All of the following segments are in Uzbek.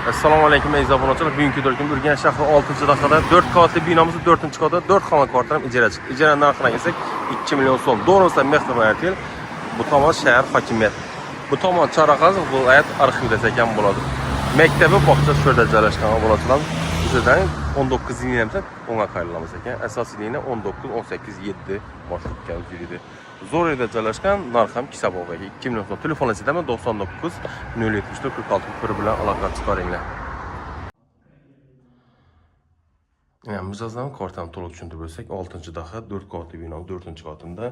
Assalomu alaykum aziz obunachilar. Bugungi turkum Urganch shahri 6-daqiqada 4 qavatli binomizning 4-qavatida 4 xona kvartiram ijara chiqdi. Ijara narxini kelsak 2 million so'm. Doğrusa Mehter Ertel. Bu tomon shahar hokimiyat. Bu tomon Charaqaz viloyat arxivida ekan bo'ladi. Maktabi bog'cha shu yerda joylashgan obunachilar. Bizdan 19 yilda o'nga qayrilamiz ekan. Asosiy liniya 19, 18, 7 marshrutkamiz yuradi. Zo'rida joylashgan narxam Kisabovaga 2 million so'm. Telefon raqami 99 074 46 1 bilan aloqa chiqaringlar. Yani mijozdan kvartam to'liq tushuntirib bo'lsak, 6-daqiqa 4 qavatli bino 4-qavatida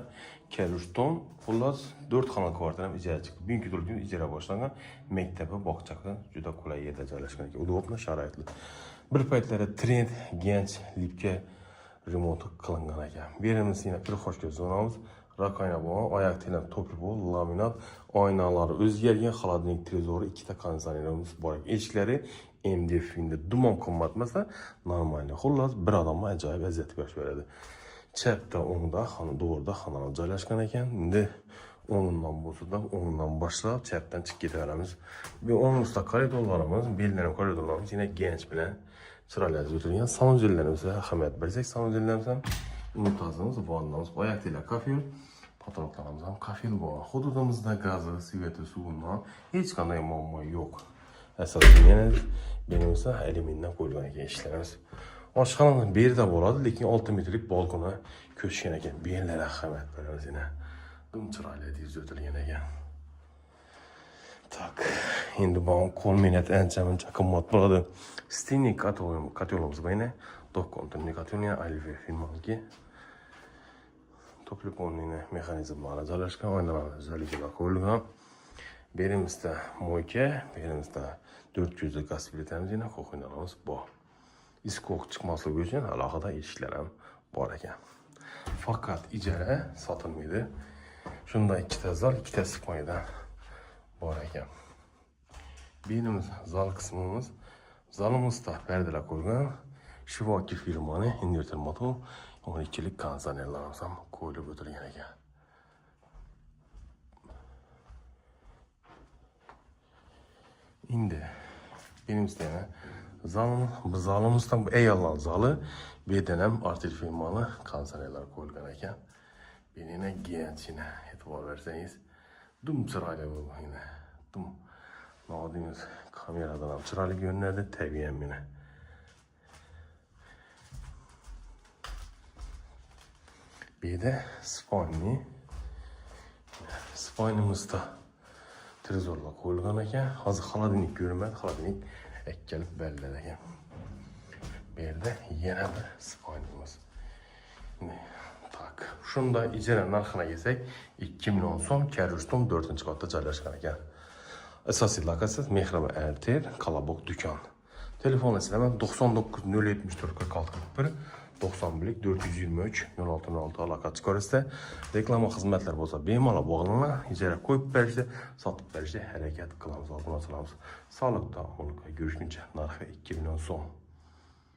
Kelishton, xullas 4 xona kvartiram ijara chiqdi. Bugungi turkum ijara boshlangan. Maktabi, bog'chasi juda qulay yerda joylashgan ekan. Udobli sharoitli. Bir paytlarda trend gench lipga remont qilingan ekan. Berimiz yana bir xoshga zonamiz. Rakayna bo'lgan, oyoq telam to'pli bo'l, laminat, oynalari o'zgargan, xolodilnik trezori, ikkita konditsionerimiz bor. Eshiklari MDF finda dumon qimmat emasda, normal. Xullas, bir odamga ajoyib aziyat beradi. Chapda, o'ngda, to'g'rida xonalar joylashgan ekan. Endi o'ngdan bo'lsa-da, o'ngdan boshlab chapdan chiqib ketaveramiz. Bu o'ngimizda koridorlarimiz, bellanib koridorlarimiz yana gench bilan chiroyli o'tilgan. Samojellarimizni ahamiyat bersak, samojellarimiz ham unutazimiz, vannamiz, oyoq telam kafel. Fotoğraflarımız ham kafel bor. Hududimizda gazi, sveti, suvidan hech qanday muammo yo'q. Asosiy yana benimizda alyumindan qo'yilgan ekan ishlarimiz. Oshxonaning berida bo'ladi, lekin 6 metrlik balkoni ko'chgan ekan. Bellar ahamiyat beramiz yana. Dum chiroyli yuz o'tilgan ekan. Tak, endi bu qo'lminat ancha-muncha qimmat bo'ladi. Stinnik kotelimiz bor yana. Do'konning kotelini Alve firmaniki. To'plik mexanizmlari joylashgan, oynalar o'zaligiga qo'yilgan. Berimizda moyka, berimizda 400 lik gaz plitamiz yana qo'yinlarimiz bor. Iskoq chiqmasligi uchun alohida eshiklar ham bor ekan. Faqat ijara sotilmaydi. Shunda ikkita zal, ikkita spaydan bor ekan. Berimiz zal qismimiz, zalimizda perdalar qo'yilgan. Shivoki firmani inverter motor 12 lik konditsionerlarimiz ham qo'yilib o'tilgan ekan. Endi benimizda zalimizdan bu ayollar zali, bu yerdan ham artel firmani konditsionerlar qo'yilgan ekan. Benina genchina e'tibor bersangiz, dum chiroyli bo'lgan. Dum nodimiz kameradan ham chiroyli ko'rinadi, tabiiy meni. Bir de spaynimizda trezorlar qo'yilgan ekan. Hozir xolodilnik ko'rinmadi, xolodilnik ekkalib beriladi ekan. Bu yerda yana bir spaynimiz. Tak, shunda ijara narxini kelsak 2 million so'm, Kelishton 4-qavatda joylashgan ekan. Asosiy lokatsiyasi Mehter Ertel, Qalabog' do'kon. Telefon raqami 99 074 46 41 91 423 0606 aloqa chiqarishda reklama xizmatlar bo'lsa bemalol bog'laninglar. Ijara qo'yib berishda, sotib berishda harakat qilamiz. Obunachilarimiz sog'likda, umidda ko'rishguncha narxi 2 million so'm.